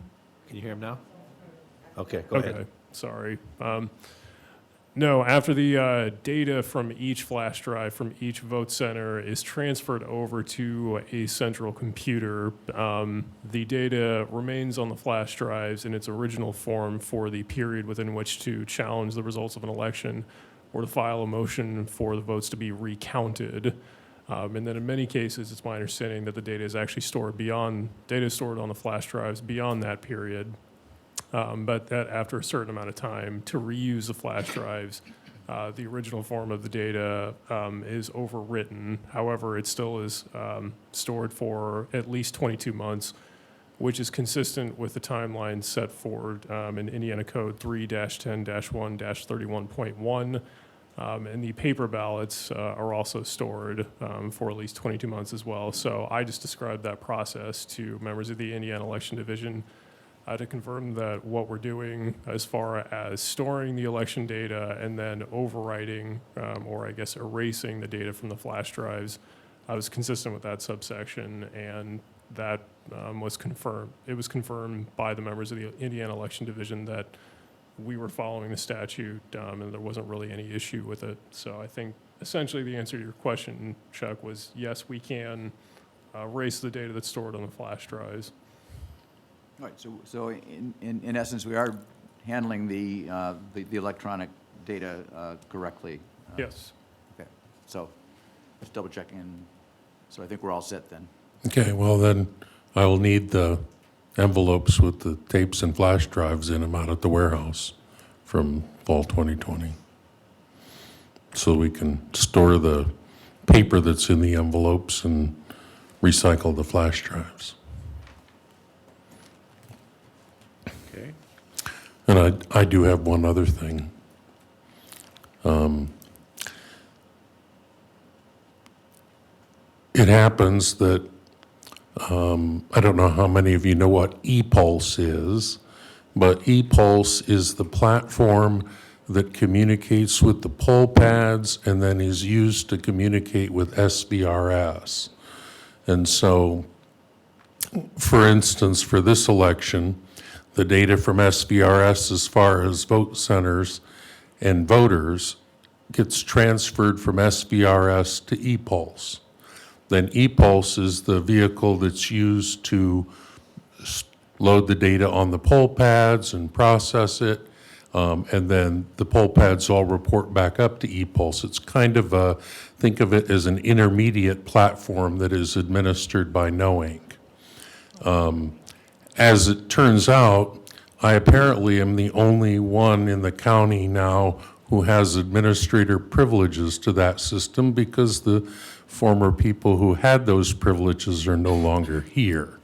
Can you hear him now? Okay, go ahead. Okay, sorry. No, after the data from each flash drive from each vote center is transferred over to a central computer, the data remains on the flash drives in its original form for the period within which to challenge the results of an election or to file a motion for the votes to be recounted. And then in many cases, it's my understanding that the data is actually stored on the flash drives beyond that period. But that after a certain amount of time, to reuse the flash drives, the original form of the data is overwritten. However, it still is stored for at least 22 months, which is consistent with the timeline set forward in Indiana Code 3-10-1-31.1. And the paper ballots are also stored for at least 22 months as well. So I just described that process to members of the Indiana Election Division to confirm that what we're doing as far as storing the election data and then overwriting, or I guess erasing the data from the flash drives, was consistent with that subsection. And that was confirmed. It was confirmed by the members of the Indiana Election Division that we were following the statute, and there wasn't really any issue with it. So I think essentially the answer to your question, Chuck, was yes, we can erase the data that's stored on the flash drives. All right, so in essence, we are handling the electronic data correctly. Yes. Okay, so just double checking. So I think we're all set then. Okay, well then, I will need the envelopes with the tapes and flash drives in them out at the warehouse from fall 2020. So we can store the paper that's in the envelopes and recycle the flash drives. Okay. And I do have one other thing. It happens that, I don't know how many of you know what ePulse is, but ePulse is the platform that communicates with the poll pads and then is used to communicate with SVRS. And so, for instance, for this election, the data from SVRS as far as vote centers and voters gets transferred from SVRS to ePulse. Then ePulse is the vehicle that's used to load the data on the poll pads and process it, and then the poll pads all report back up to ePulse. It's kind of a, think of it as an intermediate platform that is administered by Knowink. As it turns out, I apparently am the only one in the county now who has administrator privileges to that system because the former people who had those privileges are no longer here.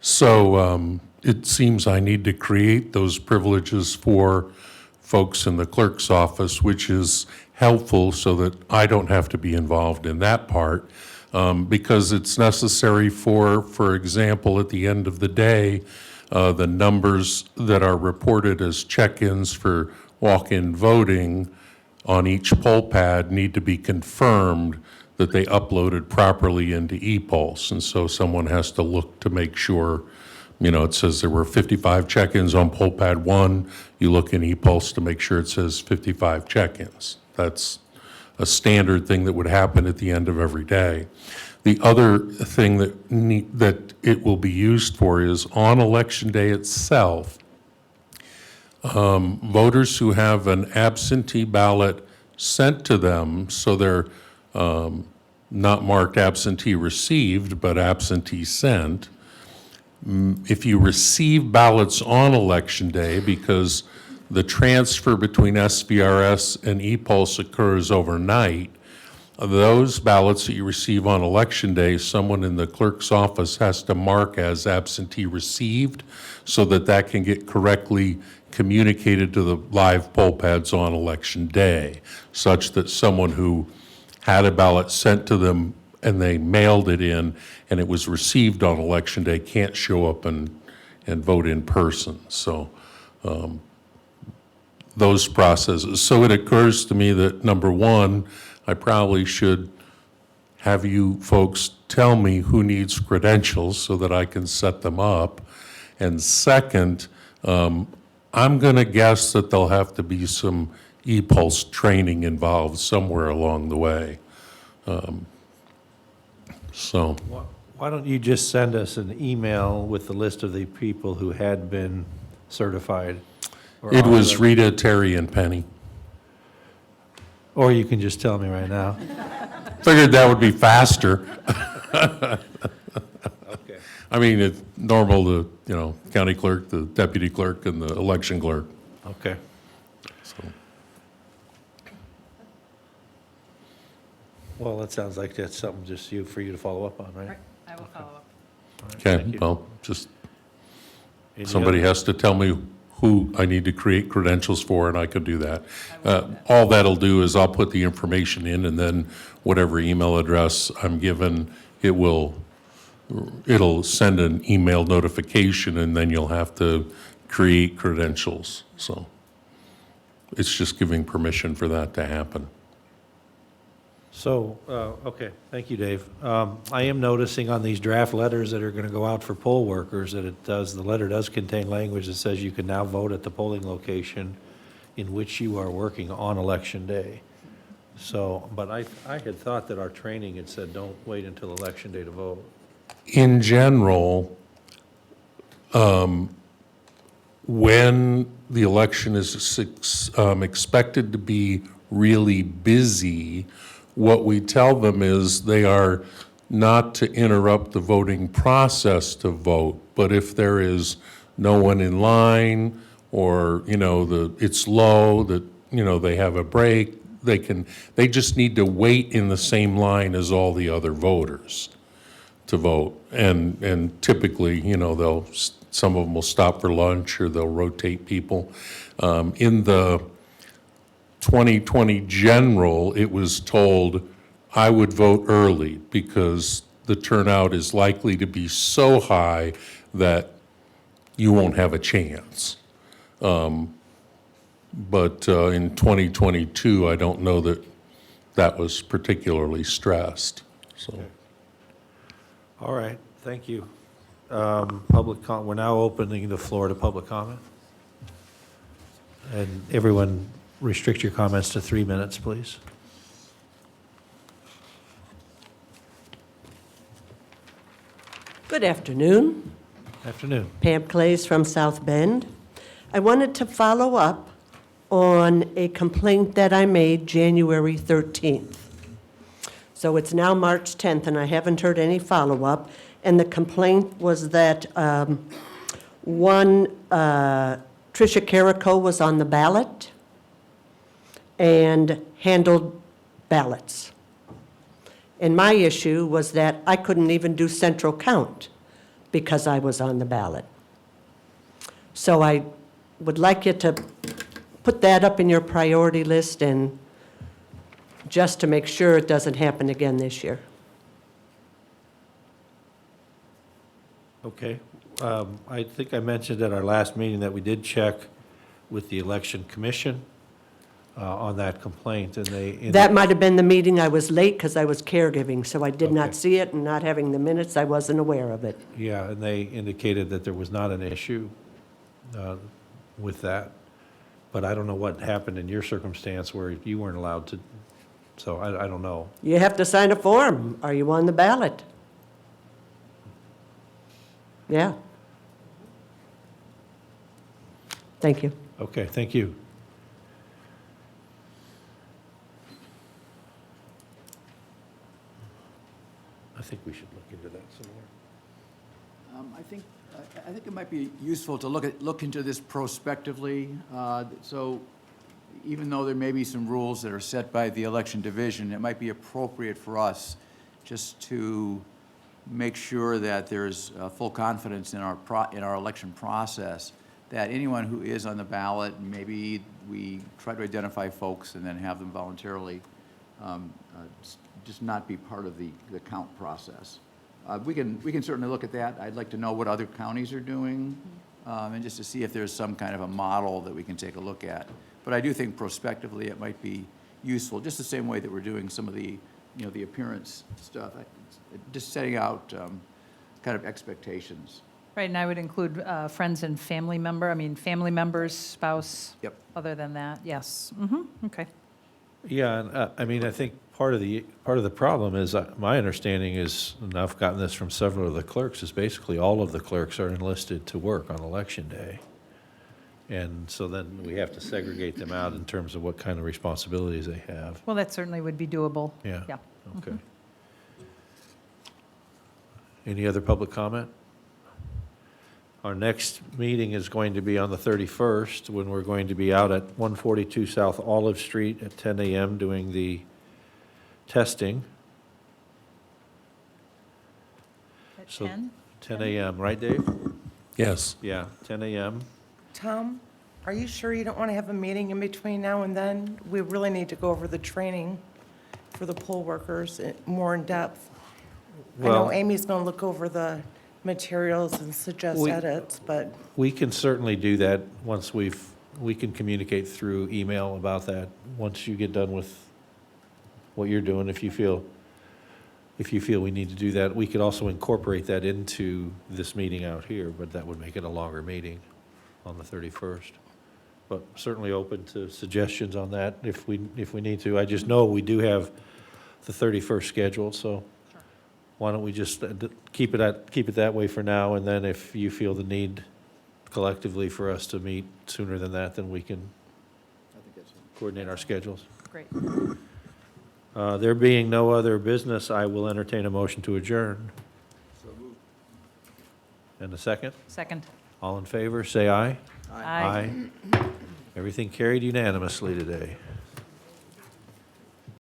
So it seems I need to create those privileges for folks in the clerk's office, which is helpful so that I don't have to be involved in that part, because it's necessary for example, at the end of the day, the numbers that are reported as check-ins for walk-in voting on each poll pad need to be confirmed that they uploaded properly into ePulse. And so someone has to look to make sure, you know, it says there were 55 check-ins on poll pad 1. You look in ePulse to make sure it says 55 check-ins. That's a standard thing that would happen at the end of every day. The other thing that it will be used for is on election day itself, voters who have an absentee ballot sent to them, so they're not marked absentee received, but absentee sent. If you receive ballots on election day, because the transfer between SVRS and ePulse occurs overnight, those ballots that you receive on election day, someone in the clerk's office has to mark as absentee received so that that can get correctly communicated to the live poll pads on election day, such that someone who had a ballot sent to them and they mailed it in and it was received on election day can't show up and vote in person. So those processes. So it occurs to me that number one, I probably should have you folks tell me who needs credentials so that I can set them up. And second, I'm going to guess that there'll have to be some ePulse training involved somewhere along the way. So Why don't you just send us an email with the list of the people who had been certified? or it was authorized? Rita, Terry, and Penny. Or you can just tell me right now. Figured that would be faster. Okay. I mean, it's normal to, you know, county clerk, the deputy clerk, and the election clerk. Okay. So, Well, that sounds like that's something just for you to follow up on, right? Right, I will follow up. okay, Thank you. well, just Any somebody other- has to tell me who I need to create credentials for, and I could do that. All that'll do is I'll put the information in, and then whatever email address I'm given, it'll send an email notification, and then you'll have to create credentials. So it's just giving permission for that to happen. So, okay, thank you, Dave. I am noticing on these draft letters that are going to go out for poll workers that the letter does contain language that says you can now vote at the polling location in which you are working on election day. So, but I had thought that our training had said, don't wait until election day to vote. In general, when the election is expected to be really busy, what we tell them is they are not to interrupt the voting process to vote, but if there is no one in line, or, it's low, that, they have a break, they just need to wait in the same line as all the other voters to vote. And typically, some of them will stop for lunch or they'll rotate people. In the 2020 general, it was told I would vote early because the turnout is likely to be so high that you won't have a chance. But in 2022, I don't know that that was particularly stressed, so. All right, thank you. We're now opening the floor to public comment. And everyone, restrict your comments to 3 minutes, please. Good afternoon. Afternoon. Pam Clays from South Bend. I wanted to follow up on a complaint that I made January 13th. So it's now March 10th, and I haven't heard any follow-up. And the complaint was that Tricia Carrico was on the ballot and handled ballots. And my issue was that I couldn't even do central count because I was on the ballot. So I would like you to put that up in your priority list, and just to make sure it doesn't happen again this year. Okay. I think I mentioned at our last meeting that we did check with the Election Commission on that complaint, and That might have been the meeting. I was late because I was caregiving, so I did Okay. not see it, and not having the minutes, I wasn't aware of it. Yeah, and they indicated that there was not an issue with that. But I don't know what happened in your circumstance where you weren't allowed to, so I don't know. You have to sign a form. Are you on the ballot? Yeah. Thank you. Okay, thank you. I think we should look into that some more. I think it might be useful to look into this prospectively. So even though there may be some rules that are set by the election division, it might be appropriate for us just to make sure that there's full confidence in our election process, that anyone who is on the ballot, maybe we try to identify folks and then have them voluntarily just not be part of the count process. We can certainly look at that. I'd like to know what other counties are doing, and just to see if there's some kind of a model that we can take a look at. But I do think prospectively it might be useful, just the same way that we're doing some of the, the appearance stuff, just setting out kind of expectations. Right, and I would include friends and family family members, spouse. Yep. Other than that, yes. Okay. Yeah, and I think part of the problem is, my understanding is, and I've gotten this from several of the clerks, is basically all of the clerks are enlisted to work on election day. And so then we have to segregate them out in terms of what kind of responsibilities they have. Well, that certainly would be doable. Yeah. Yeah. Okay. Any other public comment? Our next meeting is going to be on the 31st, when we're going to be out at 142 South Olive Street at 10 a.m. doing the testing. At So 10? 10 a.m., right, Dave? Yes. Yeah, 10 a.m. Tom, are you sure you don't want to have a meeting in between now and then? We really need to go over the training for the poll workers more in depth. I know Well- Amy's going to look over the materials and suggest We- edits, but We can certainly do that once we can communicate through email about that, once you get done with what you're doing, if you feel we need to do that. We could also incorporate that into this meeting out here, but that would make it a longer meeting on the 31st. But certainly open to suggestions on that if we need to. I just know we do have the 31st scheduled, so why don't we just keep it that way for now, and then if you feel the need collectively for us to meet sooner than that, then we can coordinate our schedules. Great. There being no other business, I will entertain a motion to adjourn. And a second? Second. All in favor, say aye. Aye. Everything carried unanimously today.